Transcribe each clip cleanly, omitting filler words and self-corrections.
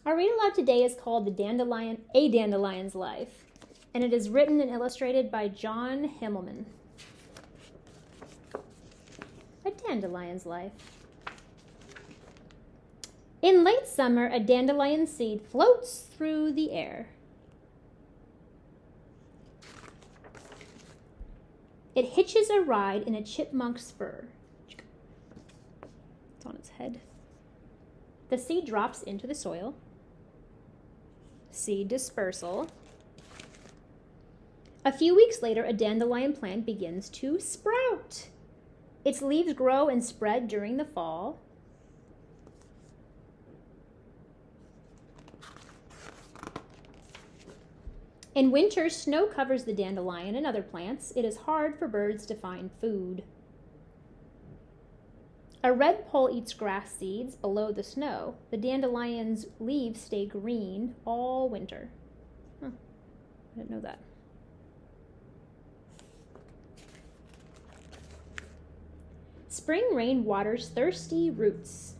Our read aloud today is called A Dandelion's Life, and it is written and illustrated by John Himmelman. A Dandelion's Life. In late summer, a dandelion seed floats through the air. It hitches a ride in a chipmunk's fur. It's on its head. The seed drops into the soil. Seed dispersal. A few weeks later, a dandelion plant begins to sprout. Its leaves grow and spread during the fall. In winter, snow covers the dandelion and other plants. It is hard for birds to find food. A redpoll eats grass seeds below the snow. The dandelion's leaves stay green all winter. Huh. I didn't know that. Spring rain waters thirsty roots.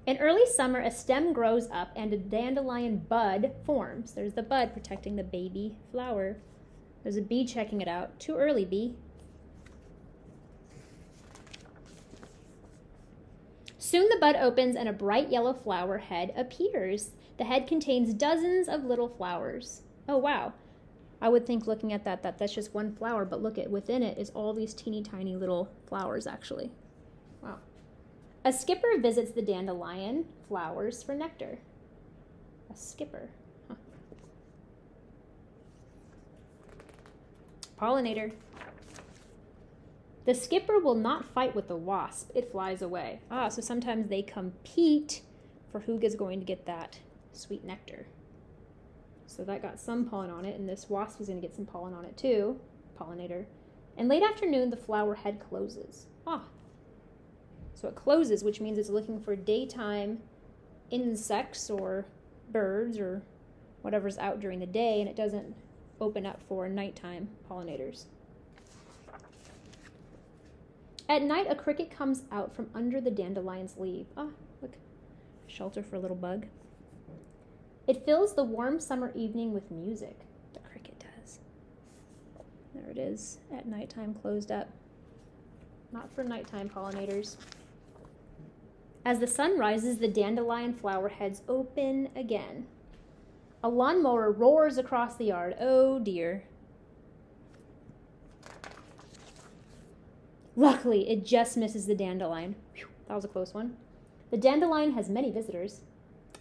In early summer, a stem grows up and a dandelion bud forms. There's the bud protecting the baby flower. There's a bee checking it out. Too early, bee. Soon the bud opens and a bright yellow flower head appears. The head contains dozens of little flowers. Oh, wow. I would think looking at that that's just one flower, but look at within it is all these teeny tiny little flowers actually. Wow. A skipper visits the dandelion flowers for nectar. A skipper. Huh. Pollinator. The skipper will not fight with the wasp. It flies away. Ah, so sometimes they compete for who is going to get that sweet nectar. So that got some pollen on it, and this wasp is going to get some pollen on it too. Pollinator. In late afternoon, the flower head closes. Ah. So it closes, which means it's looking for daytime insects or birds or whatever's out during the day, and it doesn't open up for nighttime pollinators. At night, a cricket comes out from under the dandelion's leaf. Ah, look, shelter for a little bug. It fills the warm summer evening with music. The cricket does. There it is, at nighttime, closed up. Not for nighttime pollinators. As the sun rises, the dandelion flower heads open again. A lawnmower roars across the yard. Oh dear. Luckily, it just misses the dandelion. Whew, that was a close one. The dandelion has many visitors.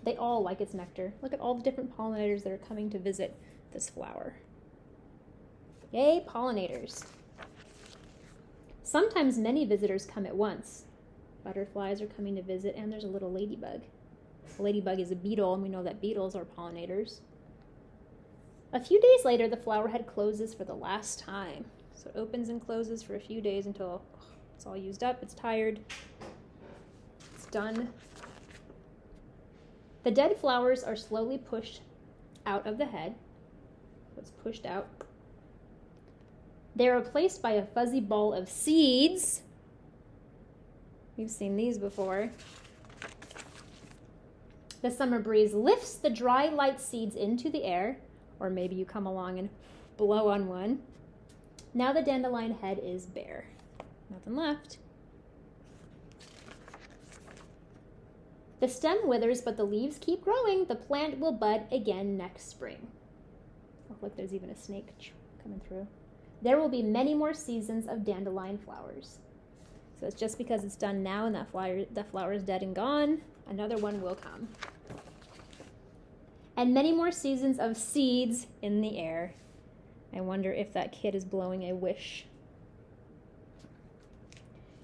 They all like its nectar. Look at all the different pollinators that are coming to visit this flower. Yay, pollinators. Sometimes many visitors come at once. Butterflies are coming to visit, and there's a little ladybug. A ladybug is a beetle, and we know that beetles are pollinators. A few days later, the flower head closes for the last time. So it opens and closes for a few days until it's all used up, it's tired, it's done. The dead flowers are slowly pushed out of the head. So it's pushed out. They're replaced by a fuzzy ball of seeds. We've seen these before. The summer breeze lifts the dry, light seeds into the air, or maybe you come along and blow on one. Now the dandelion head is bare. Nothing left. The stem withers, but the leaves keep growing. The plant will bud again next spring. Oh, look, there's even a snake coming through. There will be many more seasons of dandelion flowers. So it's just because it's done now and that flower is dead and gone, another one will come. And many more seasons of seeds in the air. I wonder if that kid is blowing a wish.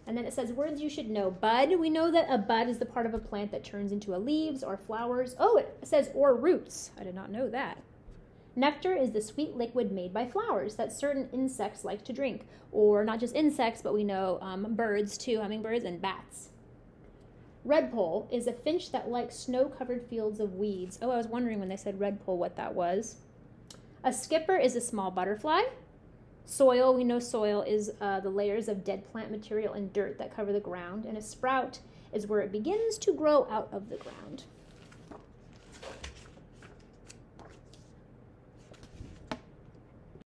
And then it says, words you should know. Bud, we know that a bud is the part of a plant that turns into a leaves or flowers. Oh, it says or roots. I did not know that. Nectar is the sweet liquid made by flowers that certain insects like to drink. Or not just insects, but we know birds too, hummingbirds and bats. Redpoll is a finch that likes snow-covered fields of weeds. Oh, I was wondering when they said redpoll what that was. A skipper is a small butterfly. Soil, we know soil is the layers of dead plant material and dirt that cover the ground. And a sprout is where it begins to grow out of the ground.